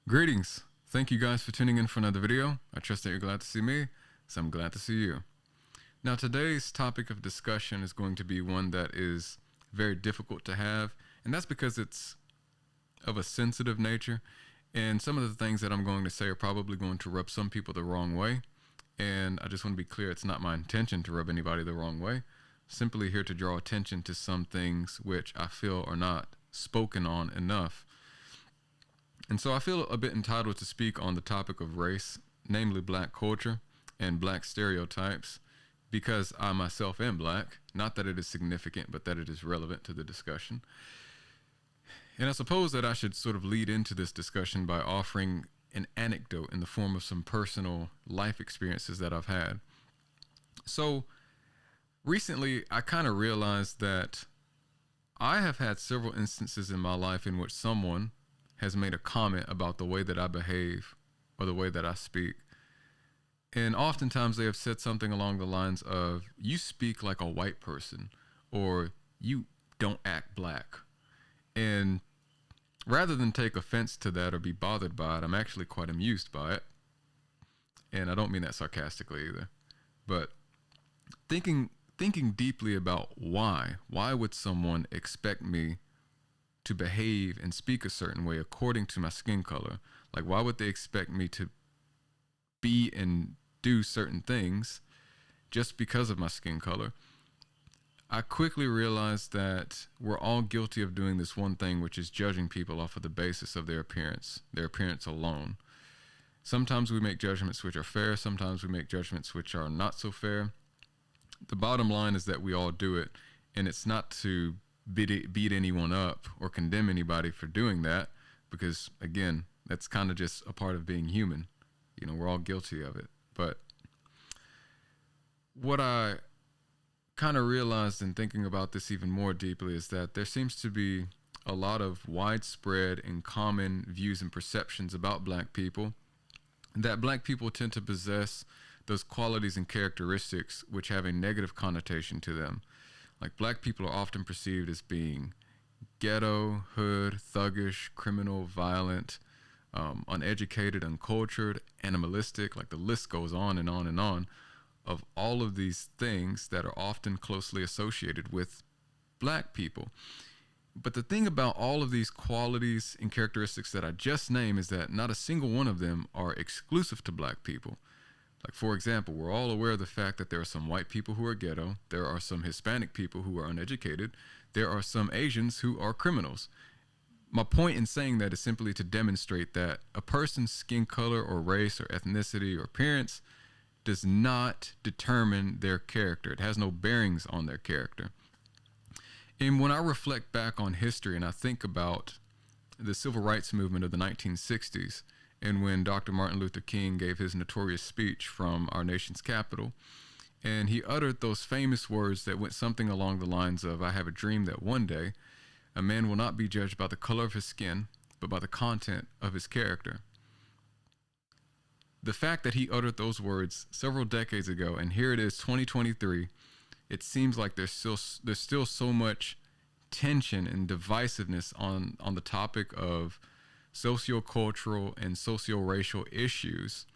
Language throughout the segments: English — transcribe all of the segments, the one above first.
Greetings. Thank you guys for tuning in for another video. I trust that you're glad to see me, so I'm glad to see you. Now today's topic of discussion is going to be one that is very difficult to have, and that's because it's of a sensitive nature, and some of the things that I'm going to say are probably going to rub some people the wrong way, and I just want to be clear, it's not my intention to rub anybody the wrong way. Simply here to draw attention to some things which I feel are not spoken on enough. And so I feel a bit entitled to speak on the topic of race, namely black culture and black stereotypes, because I myself am black. Not that it is significant, but that it is relevant to the discussion. And I suppose that I should sort of lead into this discussion by offering an anecdote in the form of some personal life experiences that I've had. So recently, I kind of realized that I have had several instances in my life in which someone has made a comment about the way that I behave or the way that I speak. And oftentimes they have said something along the lines of, you speak like a white person, or you don't act black. And rather than take offense to that or be bothered by it, I'm actually quite amused by it. And I don't mean that sarcastically either. But thinking deeply about why would someone expect me to behave and speak a certain way according to my skin color? Like, why would they expect me to be and do certain things just because of my skin color? I quickly realized that we're all guilty of doing this one thing, which is judging people off of the basis of their appearance alone. Sometimes we make judgments which are fair, sometimes we make judgments which are not so fair. The bottom line is that we all do it, and it's not to beat anyone up or condemn anybody for doing that, because again, that's kind of just a part of being human. You know, we're all guilty of it. But what I kind of realized in thinking about this even more deeply is that there seems to be a lot of widespread and common views and perceptions about black people, that black people tend to possess those qualities and characteristics which have a negative connotation to them. Like, black people are often perceived as being ghetto, hood, thuggish, criminal, violent, uneducated, uncultured, animalistic. Like, the list goes on and on and on of all of these things that are often closely associated with black people. But the thing about all of these qualities and characteristics that I just named is that not a single one of them are exclusive to black people. Like, for example, we're all aware of the fact that there are some white people who are ghetto, there are some Hispanic people who are uneducated, there are some Asians who are criminals. My point in saying that is simply to demonstrate that a person's skin color or race or ethnicity or appearance does not determine their character. It has no bearings on their character. And when I reflect back on history and I think about the civil rights movement of the 1960s, and when Dr. Martin Luther King gave his notorious speech from our nation's capital, and he uttered those famous words that went something along the lines of, I have a dream that one day a man will not be judged by the color of his skin, but by the content of his character. The fact that he uttered those words several decades ago, and here it is, 2023, it seems like there's still so much tension and divisiveness on the topic of sociocultural and socio-racial issues,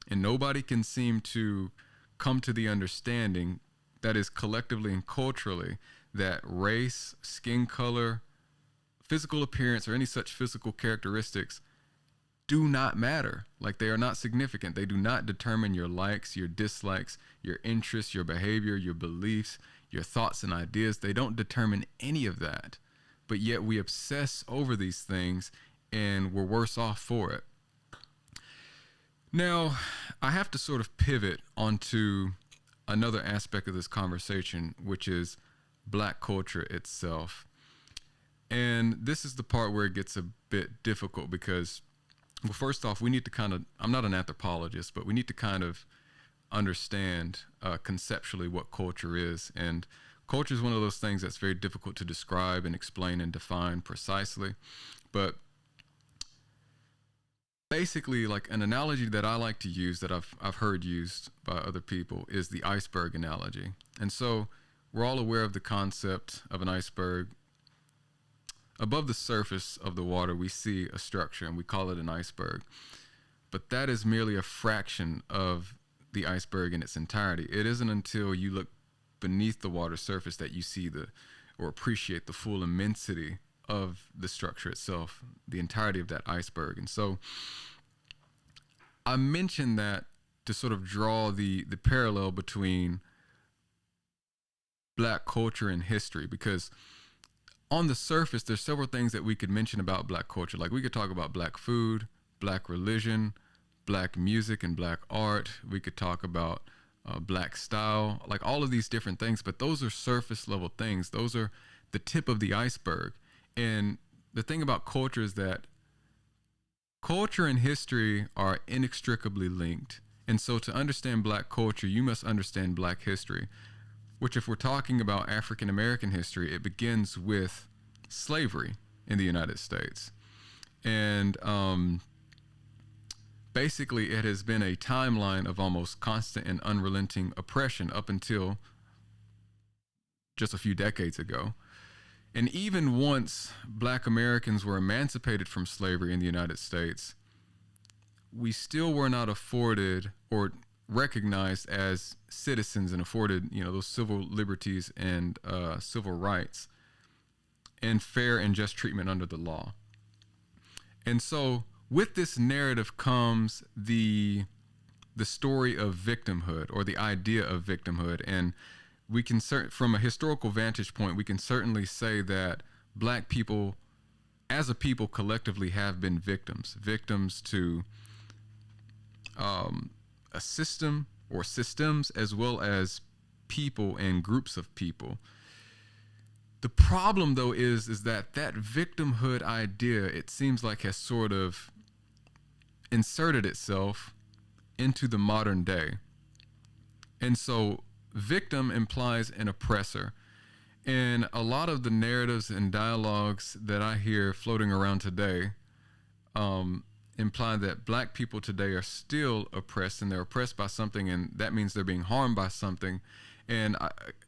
and nobody can seem to come to the understanding that is collectively and culturally that race, skin color, physical appearance, or any such physical characteristics do not matter. Like, they are not significant. They do not determine your likes, your dislikes, your interests, your behavior, your beliefs, your thoughts and ideas. They don't determine any of that, but yet we obsess over these things and we're worse off for it. Now, I have to sort of pivot onto another aspect of this conversation, which is black culture itself. And this is the part where it gets a bit difficult because, well, first off, we need to kind of, I'm not an anthropologist, but we need to kind of understand conceptually what culture is. And culture is one of those things that's very difficult to describe and explain and define precisely. But basically, like, an analogy that I like to use that I've heard used by other people is the iceberg analogy. And so we're all aware of the concept of an iceberg. above the surface of the water, we see a structure and we call it an iceberg. But that is merely a fraction of the iceberg in its entirety. It isn't until you look beneath the water surface that you see or appreciate the full immensity of the structure itself, the entirety of that iceberg. And so I mentioned that to sort of draw the parallel between Black culture and history, because on the surface, there's several things that we could mention about Black culture. Like we could talk about Black food, Black religion, Black music and Black art. We could talk about Black style, like all of these different things, but those are surface level things. Those are the tip of the iceberg. And the thing about culture is that culture and history are inextricably linked. And so to understand Black culture, you must understand Black history, which, if we're talking about African American history, it begins with slavery in the United States. And basically, it has been a timeline of almost constant and unrelenting oppression up until just a few decades ago. And even once Black Americans were emancipated from slavery in the United States, we still were not afforded or recognized as citizens and afforded, those civil liberties and civil rights and fair and just treatment under the law. And so with this narrative comes the story of victimhood, or the idea of victimhood. And we can from a historical vantage point, we can certainly say that Black people as a people collectively have been victims to a system or systems, as well as people and groups of people. The problem, though, is that victimhood idea, it seems like, has sort of inserted itself into the modern day. And so victim implies an oppressor. And a lot of the narratives and dialogues that I hear floating around today imply that Black people today are still oppressed, and they're oppressed by something, and that means they're being harmed by something. And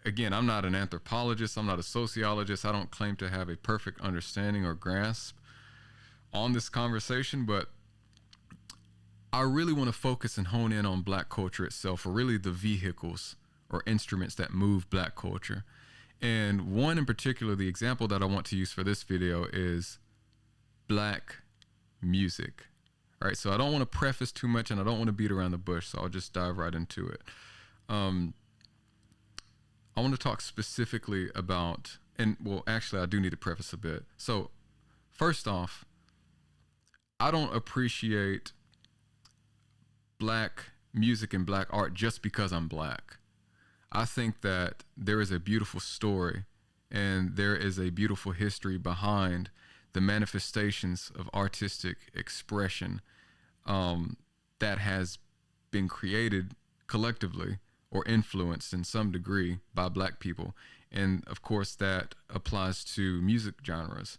again, I'm not an anthropologist, I'm not a sociologist, I don't claim to have a perfect understanding or grasp on this conversation, but I really want to focus and hone in on Black culture itself, or really the vehicles or instruments that move Black culture. And one in particular, the example that I want to use for this video, is Black music. All right, so I don't want to preface too much, and I don't want to beat around the bush, so I'll just dive right into it. I want to talk specifically about, and well, actually, I do need to preface a bit. So first off, I don't appreciate Black music and Black art just because I'm Black. I think that there is a beautiful story and there is a beautiful history behind the manifestations of artistic expression that has been created collectively or influenced in some degree by Black people. And of course, that applies to music genres.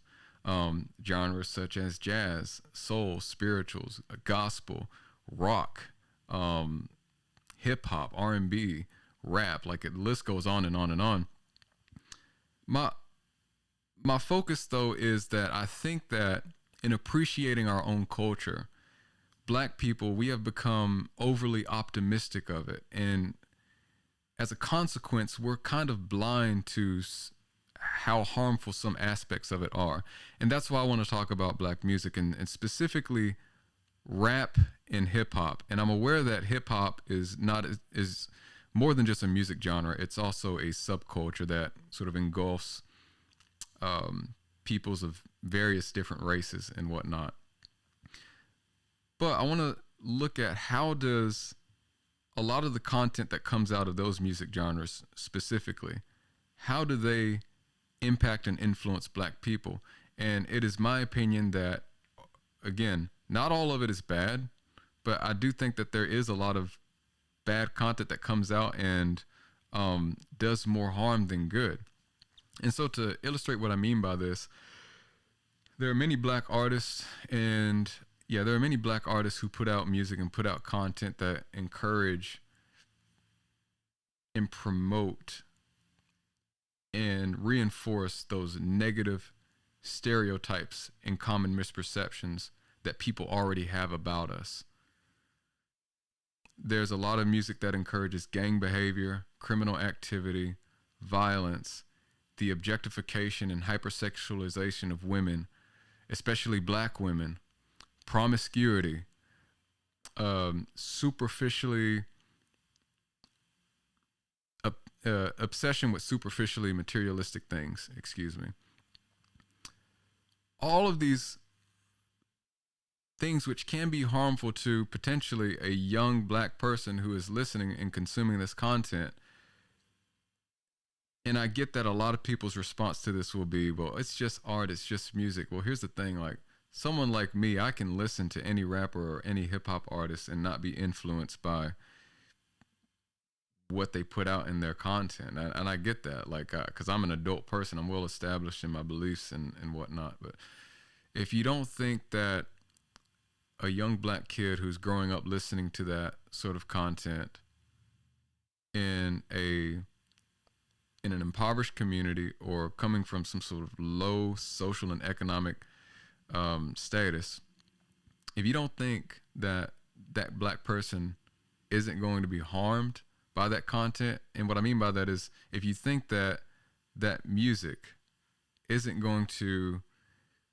Genres such as jazz, soul, spirituals, gospel, rock, hip hop, R&B, rap, like the list goes on and on and on. My focus, though, is that I think that in appreciating our own culture, Black people, we have become overly optimistic of it. And as a consequence, we're kind of blind to how harmful some aspects of it are. And that's why I want to talk about Black music, and specifically rap and hip hop. And I'm aware that hip hop is more than just a music genre. It's also a subculture that sort of engulfs peoples of various different races and whatnot. But I want to look at how does a lot of the content that comes out of those music genres specifically, how do they impact and influence Black people? And it is my opinion that, again, not all of it is bad, but I do think that there is a lot of bad content that comes out and does more harm than good. And so to illustrate what I mean by this, there are many Black artists, and there are many Black artists who put out music and put out content that encourage and promote and reinforce those negative stereotypes and common misperceptions that people already have about us. There's a lot of music that encourages gang behavior, criminal activity, violence, the objectification and hypersexualization of women, especially black women, promiscuity, superficially obsession with superficially materialistic things. Excuse me. All of these things which can be harmful to potentially a young black person who is listening and consuming this content. And I get that a lot of people's response to this will be, well, it's just art, it's just music. Well, here's the thing, like someone like me, I can listen to any rapper or any hip hop artist and not be influenced by what they put out in their content. And I get that, like, cause I'm an adult person, I'm well established in my beliefs and whatnot. But if you don't think that a young black kid who's growing up listening to that sort of content in an impoverished community or coming from some sort of low social and economic status, if you don't think that that black person isn't going to be harmed by that content, and what I mean by that is if you think that that music isn't going to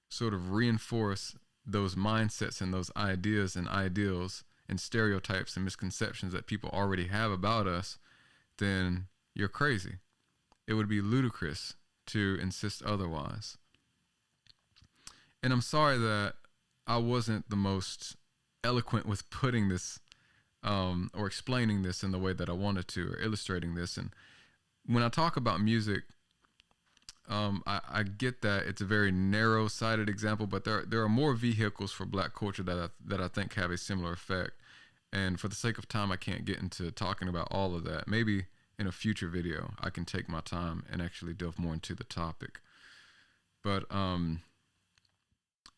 sort of reinforce those mindsets and those ideas and ideals and stereotypes and misconceptions that people already have about us, then you're crazy. It would be ludicrous to insist otherwise. And I'm sorry that I wasn't the most eloquent with putting this or explaining this in the way that I wanted to, or illustrating this. And when I talk about music, I get that it's a very narrow-sided example, but there are more vehicles for black culture that I think have a similar effect. And for the sake of time, I can't get into talking about all of that. Maybe in a future video, I can take my time and actually delve more into the topic. But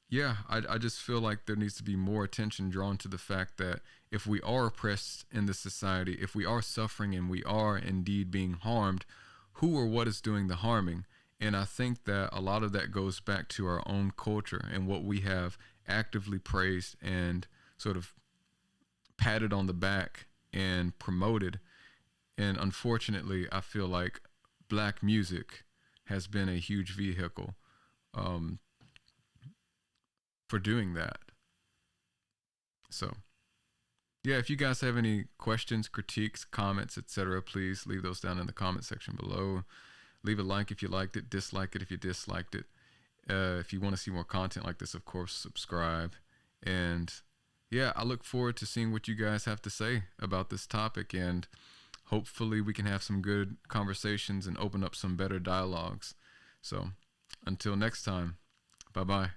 yeah, I just feel like there needs to be more attention drawn to the fact that if we are oppressed in this society, if we are suffering and we are indeed being harmed, who or what is doing the harming? And I think that a lot of that goes back to our own culture and what we have actively praised and sort of patted on the back and promoted. And unfortunately, I feel like black music has been a huge vehicle for doing that. So, yeah, if you guys have any questions, critiques, comments, etc., please leave those down in the comment section below. Leave a like if you liked it, dislike it if you disliked it. If you want to see more content like this, of course, subscribe. And yeah, I look forward to seeing what you guys have to say about this topic, and hopefully we can have some good conversations and open up some better dialogues. So until next time, bye-bye.